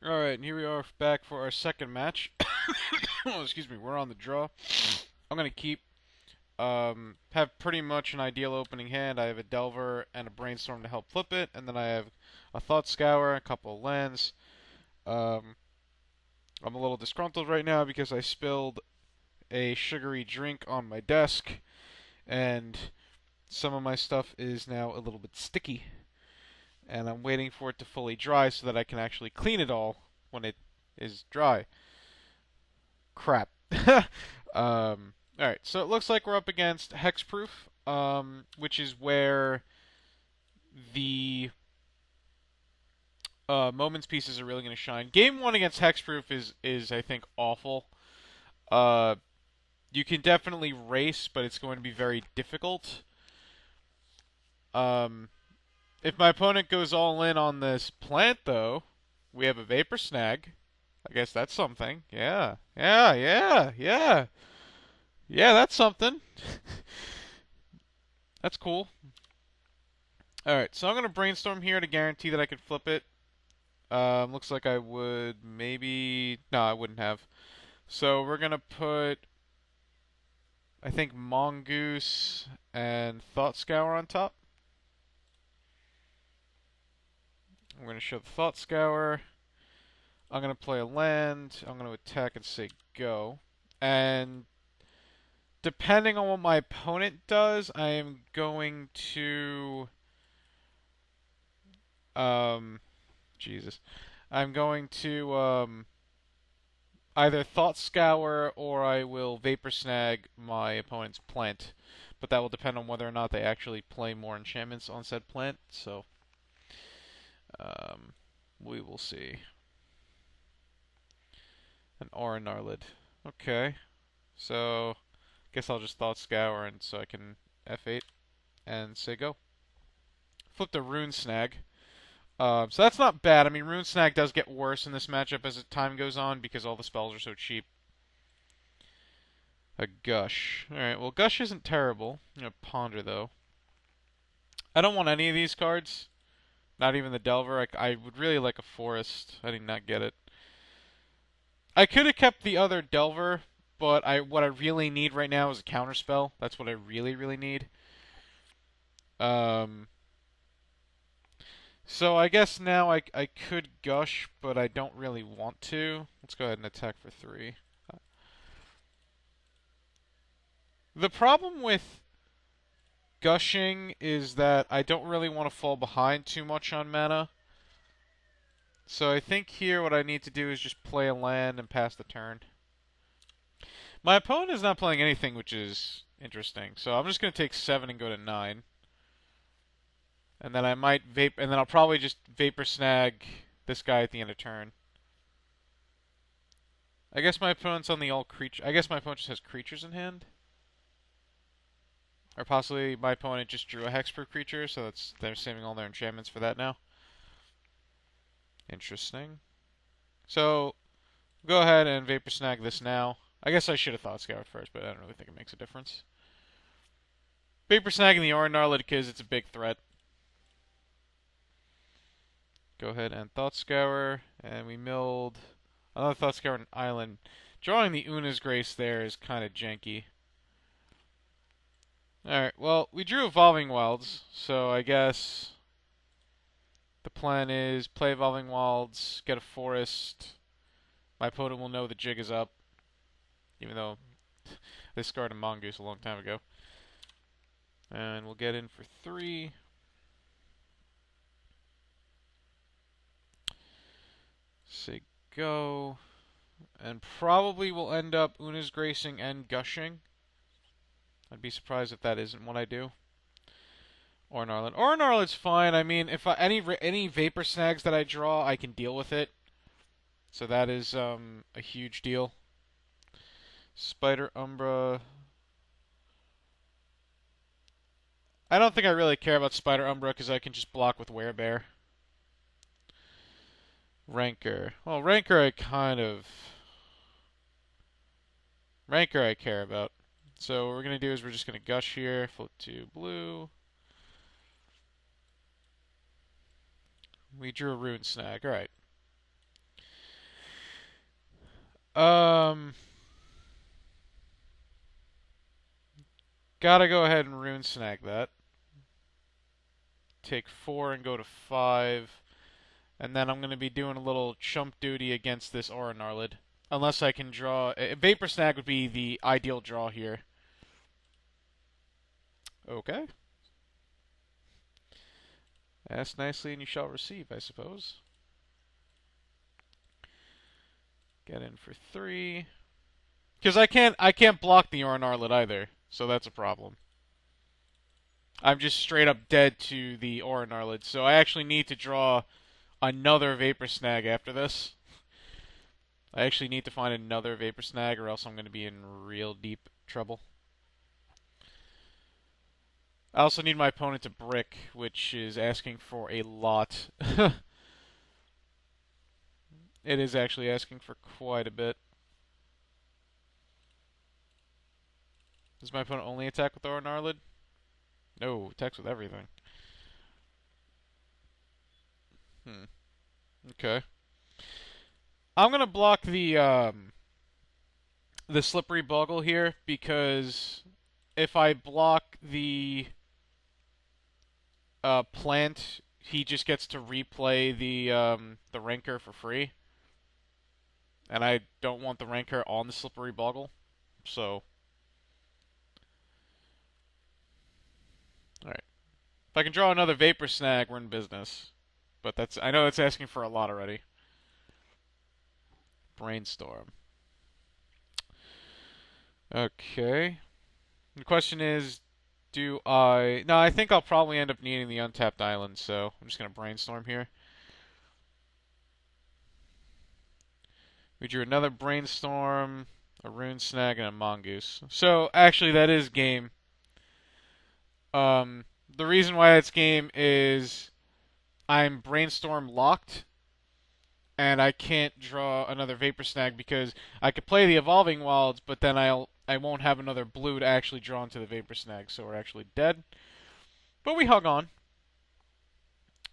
Alright, and here we are back for our second match. Oh, excuse me, we're on the draw. I'm gonna keep have pretty much an ideal opening hand. I have a Delver and a Brainstorm to help flip it, and then I have a Thought Scour, a couple of lands. Um, I'm a little disgruntled right now because I spilled a sugary drink on my desk, and some of my stuff is now a little bit sticky, and I'm waiting for it to fully dry so that I can actually clean it all when it is dry. Crap. Alright, so it looks like we're up against Hexproof, which is where the Moments pieces are really going to shine. Game 1 against Hexproof is I think, awful. Uh, you can definitely race, but it's going to be very difficult. Um, if my opponent goes all in on this plant, though, we have a Vapor Snag. I guess that's something. Yeah, yeah, yeah, yeah. Yeah, that's something. That's cool. Alright, so I'm going to brainstorm here to guarantee that I could flip it. Looks like I would maybe... No, I wouldn't have. So we're going to put, I think, Mongoose and Thought Scour on top. I'm going to show the Thought Scour. I'm going to play a land. I'm going to attack and say go. And depending on what my opponent does, I am going to... Jesus. I'm going to either Thought Scour or I will Vapor Snag my opponent's plant. But that will depend on whether or not they actually play more enchantments on said plant. So um, we will see. An Aura Gnarlid. Okay. So guess I'll just Thought Scour and so I can F8 and say go. Flipped a Rune Snag. So that's not bad. I mean, Rune Snag does get worse in this matchup as time goes on because all the spells are so cheap. A Gush. Alright, well, Gush isn't terrible. I'm gonna Ponder, though. I don't want any of these cards. Not even the Delver. I would really like a Forest. I did not get it. I could have kept the other Delver, but what I really need right now is a Counterspell. That's what I really, really need. Um, so I guess now I could Gush, but I don't really want to. Let's go ahead and attack for 3. The problem with Gushing is that I don't really want to fall behind too much on mana. So I think here what I need to do is just play a land and pass the turn. My opponent is not playing anything, which is interesting. So I'm just going to take 7 and go to 9. And then I might and then I'll probably just Vapor Snag this guy at the end of turn. I guess my opponent's on the all creature. I guess my opponent just has creatures in hand. Or possibly my opponent just drew a Hexproof creature, so they're saving all their enchantments for that now. Interesting. So, go ahead and Vapor Snag this now. I guess I should have Thought Scout first, but I don't really think it makes a difference. Vapor Snagging the Aura Gnarlid because it's a big threat. Go ahead and Thought Scour, and we milled another Thought Scour and Island. Drawing the Una's Grace there is kind of janky. Alright, well, we drew Evolving Wilds, so I guess the plan is play Evolving Wilds, get a Forest. My opponent will know the jig is up, even though they discarded a Mongoose a long time ago. And we'll get in for 3. Say go. And probably will end up Una's Gracing and Gushing. I'd be surprised if that isn't what I do. Or Gnarlid. Or Gnarlid's fine. I mean, if any Vapor Snags that I draw, I can deal with it. So that is a huge deal. Spider Umbra. I don't think I really care about Spider Umbra because I can just block with Werebear. Rancor. Well, Rancor I care about. So what we're going to do is we're just going to Gush here, flip to blue. We drew a Rune Snag. Alright. Um, gotta go ahead and rune snag that. Take 4 and go to 5. And then I'm going to be doing a little chump duty against this Aura Gnarlid. Unless I can draw... Vapor Snag would be the ideal draw here. Okay. Ask nicely and you shall receive, I suppose. Get in for 3. Because I can't block the Aura Gnarlid either, so that's a problem. I'm just straight up dead to the Aura Gnarlid, so I actually need to draw another Vapor Snag after this. I actually need to find another Vapor Snag or else I'm going to be in real deep trouble. I also need my opponent to brick, which is asking for a lot. It is actually asking for quite a bit. Does my opponent only attack with Aura Gnarlid? No, attacks with everything. Okay. I'm gonna block the Slippery Boggle here because if I block the plant, he just gets to replay the Rancor for free, and I don't want the Rancor on the Slippery Boggle, so. Alright. If I can draw another Vapor Snag, we're in business. But I know that's asking for a lot already. Brainstorm. Okay. The question is, no, I think I'll probably end up needing the untapped island, so I'm just going to brainstorm here. We drew another brainstorm, a rune snag, and a mongoose. So, actually, that is game. The reason why it's game is I'm brainstorm locked, and I can't draw another Vapor Snag because I could play the Evolving Wilds, but then I won't have another blue to actually draw into the Vapor Snag, so we're actually dead. But we hung on.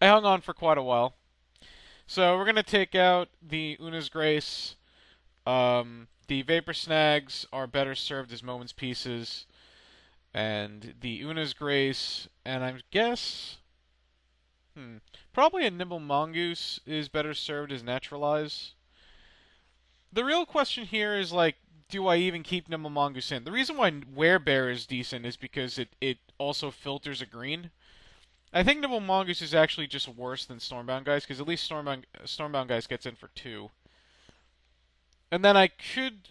I hung on for quite a while. So we're gonna take out the Una's Grace. The Vapor Snags are better served as Moment's Pieces, and the Una's Grace, and I guess, probably a Nimble Mongoose is better served as Naturalize. The real question here is like, do I even keep Nimble Mongoose in? The reason why Werebear is decent is because it also filters a green. I think Nimble Mongoose is actually just worse than Stormbound Guys, because at least Stormbound Guys gets in for 2. And then I could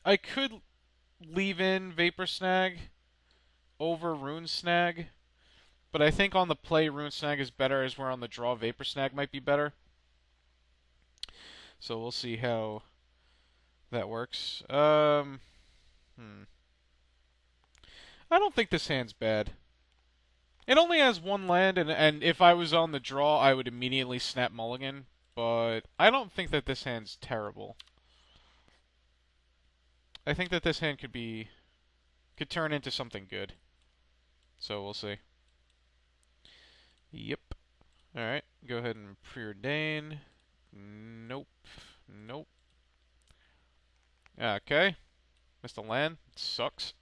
leave in Vapor Snag over Rune Snag, but I think on the play Rune Snag is better, as where on the draw Vapor Snag might be better. So we'll see how that works. I don't think this hand's bad. It only has 1 land, and if I was on the draw, I would immediately snap mulligan, but I don't think that this hand's terrible. I think that this hand could turn into something good. So we'll see. Yep. Alright, go ahead and preordain. Nope. Nope. Okay. Missed a land. Sucks.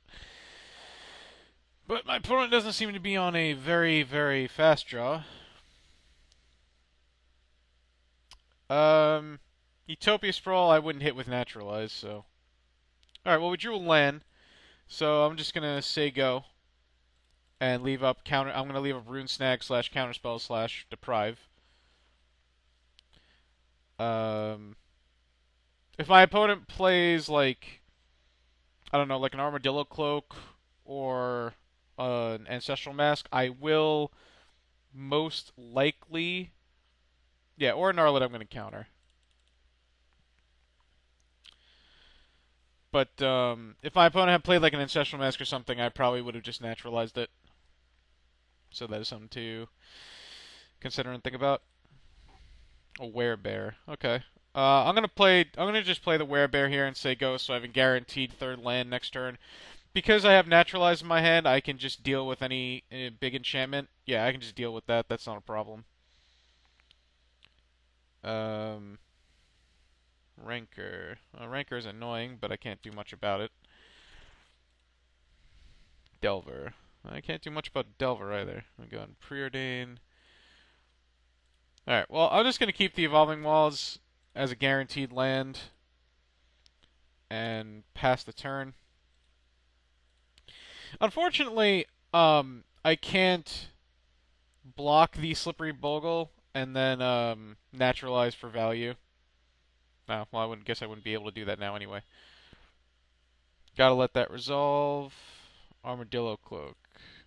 But my opponent doesn't seem to be on a very, very fast draw. Utopia Sprawl I wouldn't hit with Naturalize, so. Alright, well we drew a land. So I'm just gonna say go. And leave up counter. I'm gonna leave up Rune Snag / Counterspell / Deprive. If my opponent plays like, I don't know, like an Armadillo Cloak or an Ancestral Mask, I will most likely, yeah, or a Gnarlid I'm gonna counter. But if my opponent had played like an Ancestral Mask or something, I probably would have just naturalized it. So that is something to consider and think about. A Werebear. Okay. I'm gonna just play the Werebear here and say go, so I have a guaranteed 3rd land next turn. Because I have Naturalize in my hand, I can just deal with any big enchantment. Yeah, I can just deal with that. That's not a problem. Rancor. Rancor is annoying, but I can't do much about it. Delver. I can't do much about Delver either. I'm going Preordain. Alright, well, I'm just going to keep the Evolving Walls as a guaranteed land and pass the turn. Unfortunately, I can't block the Slippery Bogle and then naturalize for value. No, well, I guess I wouldn't be able to do that now anyway. Gotta let that resolve. Armadillo Cloak.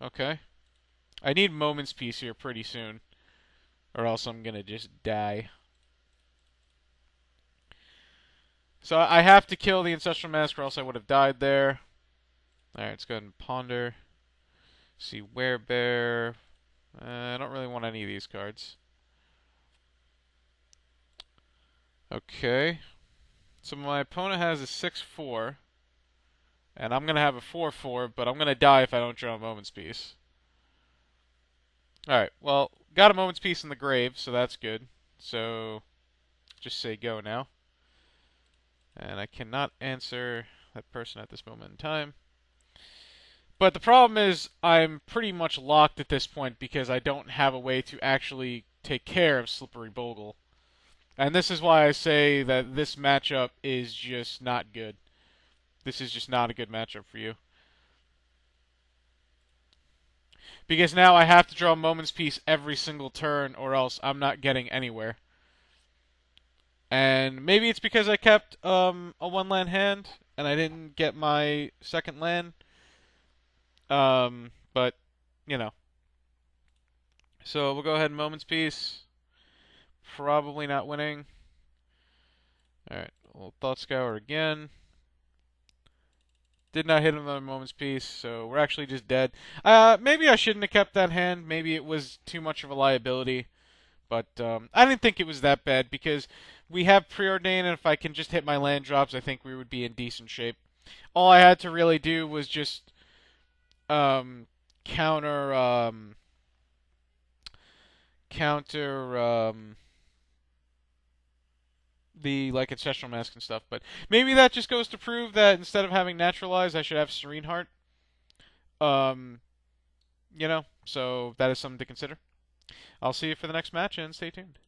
Okay. I need Moment's Peace here pretty soon, or else I'm gonna just die. So I have to kill the Ancestral Mask, or else I would have died there. Alright, let's go ahead and ponder. See Werebear. I don't really want any of these cards. Okay. So my opponent has a 6/4. And I'm going to have a 4/4, but I'm going to die if I don't draw a Moment's Peace. Alright, well, got a Moment's Peace in the grave, so that's good. So, just say go now. And I cannot answer that person at this moment in time. But the problem is, I'm pretty much locked at this point because I don't have a way to actually take care of Slippery Bogle. And this is why I say that this matchup is just not good. This is just not a good matchup for you. Because now I have to draw a Moment's Peace every single turn, or else I'm not getting anywhere. And maybe it's because I kept a one-land hand, and I didn't get my second land. But, you know. So we'll go ahead and Moment's Peace. Probably not winning. Alright, we'll Thought Scour again. Did not hit another Moment's Peace, so we're actually just dead. Maybe I shouldn't have kept that hand. Maybe it was too much of a liability. But I didn't think it was that bad because we have Preordain, and if I can just hit my land drops, I think we would be in decent shape. All I had to really do was just counter the Ancestral Mask and stuff. But maybe that just goes to prove that instead of having Naturalize, I should have Serene Heart. So that is something to consider. I'll see you for the next match, and stay tuned.